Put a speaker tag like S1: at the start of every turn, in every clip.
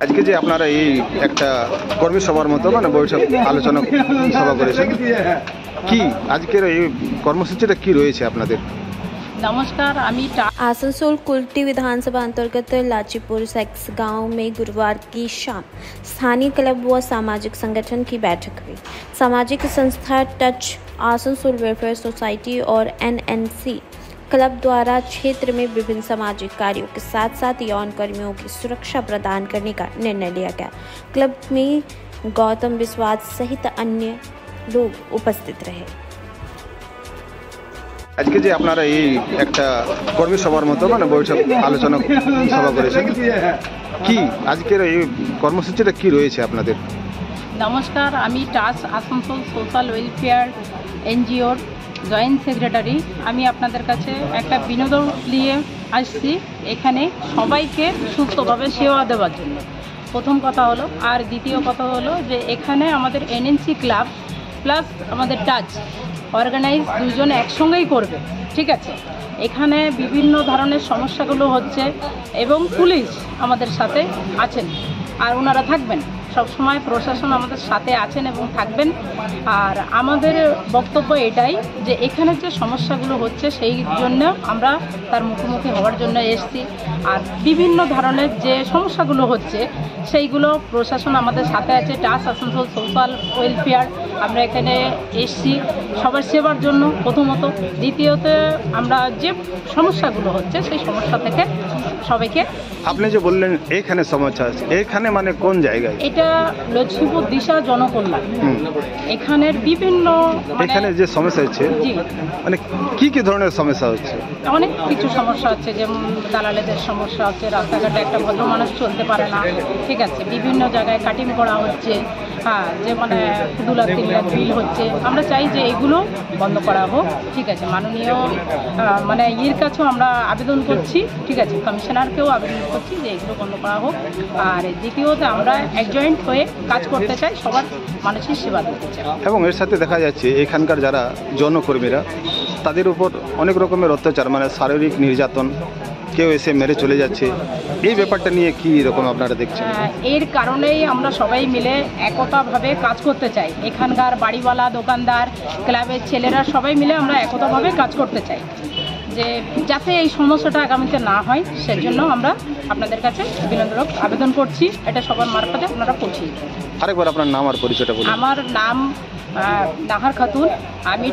S1: আজকে যে আপনারা এই একটা কর্মী সভার মতো মানে বৈঠক আলোচনা সভা করেছেন, কি আজকের এই কর্মসূচিটা কি রয়েছে আপনাদের?
S2: नमस्कार,
S3: आसनसोल कुल्टी विधानसभा अंतर्गत लाचीपुर सेक्स गांव में गुरुवार की शाम स्थानीय क्लब व सामाजिक संगठन की बैठक हुई। सामाजिक संस्था टच, आसनसोल वेलफेयर सोसाइटी और एनएनसी क्लब द्वारा क्षेत्र में विभिन्न सामाजिक कार्यों के साथ साथ यौन कर्मियों की सुरक्षा प्रदान करने का निर्णय लिया गया। क्लब में गौतम विश्वास सहित अन्य लोग उपस्थित रहे।
S1: আজকে যে আপনারা এই একটা কর্মী সভার মতো মানে বৈঠক আলোচনা সভা করেছেন, কি আজকের এই কর্মসূচিটা কি রয়েছে আপনাদের?
S2: নমস্কার, আমি টাচ আসানসোল সোশ্যাল ওয়েলফেয়ার এনজিওর জয়েন্ট সেক্রেটারি। আমি আপনাদের কাছে একটা বিনোদন নিয়ে আসছি, এখানে সবাইকে সুস্থভাবে সেবা দেওয়ার জন্য। প্রথম কথা হলো, আর দ্বিতীয় কথা হলো যে এখানে আমাদের এনএনসি ক্লাব প্লাস আমাদের টাচ অর্গানাইজ দুজন একসঙ্গেই করবে, ঠিক আছে। এখানে বিভিন্ন ধরনের সমস্যাগুলো হচ্ছে এবং পুলিশ আমাদের সাথে আছেন আর ওনারা থাকবেন সবসময়, প্রশাসন আমাদের সাথে আছেন এবং থাকবেন। আর আমাদের বক্তব্য এটাই যে এখানে যে সমস্যাগুলো হচ্ছে সেই জন্য আমরা তার মুখোমুখি হওয়ার জন্য এসেছি। আর বিভিন্ন ধরনের যে সমস্যাগুলো হচ্ছে সেইগুলো প্রশাসন আমাদের সাথে আছে। টাচ আসানসোল সোশ্যাল ওয়েলফেয়ার আমরা এখানে এসেছি সবার সেবার জন্য প্রথমত। দ্বিতীয়ত আমরা যে সমস্যাগুলো হচ্ছে সেই সমস্যা থেকে সবাইকে।
S1: আপনি যে বললেন এখানে সমস্যা আছে, এখানে মানে কোন জায়গায়?
S2: এটা লক্ষ্মীপুর দিশা জনকল্যাণ। এখানের বিভিন্ন
S1: এখানে যে সমস্যা হচ্ছে মানে কি কি ধরনের সমস্যা হচ্ছে?
S2: অনেক কিছু সমস্যা হচ্ছে, যেমন দালালেদের সমস্যা হচ্ছে, রাস্তাঘাটে একটা ভদ্র মানুষ চলতে পারে না, ঠিক আছে। বিভিন্ন জায়গায় কাটিং করা হচ্ছে, হ্যাঁ, যে মানে 2 লাখ 3 লাখ বিল হচ্ছে। আমরা চাই যে এগুলো বন্ধ করা হোক, ঠিক আছে। মাননীয় মানে এর কাছেও আমরা আবেদন করছি, ঠিক আছে। কমিশনারকেও আবেদন করছি যে এগুলো বন্ধ করা হোক। আর দ্বিতীয়ত আমরা একজয়েন্ট হয়ে কাজ করতে চাই, সবার মানুষের সেবা দিতে চাই।
S1: এবং এর সাথে দেখা যাচ্ছে এখানকার যারা জনকর্মীরা তাদের উপর অনেক রকমের অত্যাচার, মানে শারীরিক নির্যাতন, কেউ এসে মেরে চলে যাচ্ছে। এই ব্যাপারটা নিয়ে কি রকম আপনারা দেখছেন?
S2: এর কারণেই আমরা সবাই মিলে একতাভাবে কাজ করতে চাই। এখানকার বাড়িওয়ালা, দোকানদার, ক্লাবের ছেলেরা সবাই মিলে আমরা একতাভাবে কাজ করতে চাই, যে যাতে এই সমস্যাটা আগামীতে না হয় সেজন্য আমরা আপনাদের কাছে বিনোদনমূলক আবেদন করছি। এটা সবার মারফতে আপনারা পৌঁছিয়ে দেবেন।
S1: আরেকবার আপনার নাম আর পরিচয়টা বলুন।
S2: আমার নাম নাহার খাতুন, আমি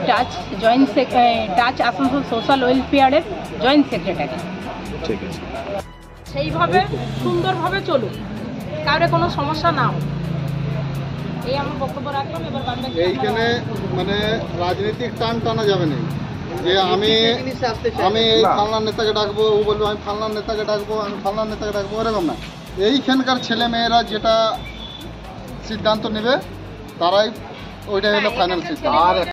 S2: টাচ আসানসোল সোশ্যাল ওয়েলফেয়ারের জয়েন্ট সেক্রেটারি।
S1: ঠিক আছে,
S2: সেইভাবে সুন্দরভাবে চলুন, কারো কোনো সমস্যা না হোক, এই আমার বক্তব্য রাখলাম। এবার
S4: এইখানে মানে রাজনৈতিক টান টানা যাবে না, যে আমি এই ফালনার নেতাকে ডাকবো, ও বলবো আমি ফালনার নেতাকে ডাকবো, আমি ফালনার নেতাকে ডাকবো, এরকম না। এইখানকার ছেলে মেয়েরা যেটা সিদ্ধান্ত নেবে তারাই ওইটাই হলো ফাইনাল সিদ্ধান্ত।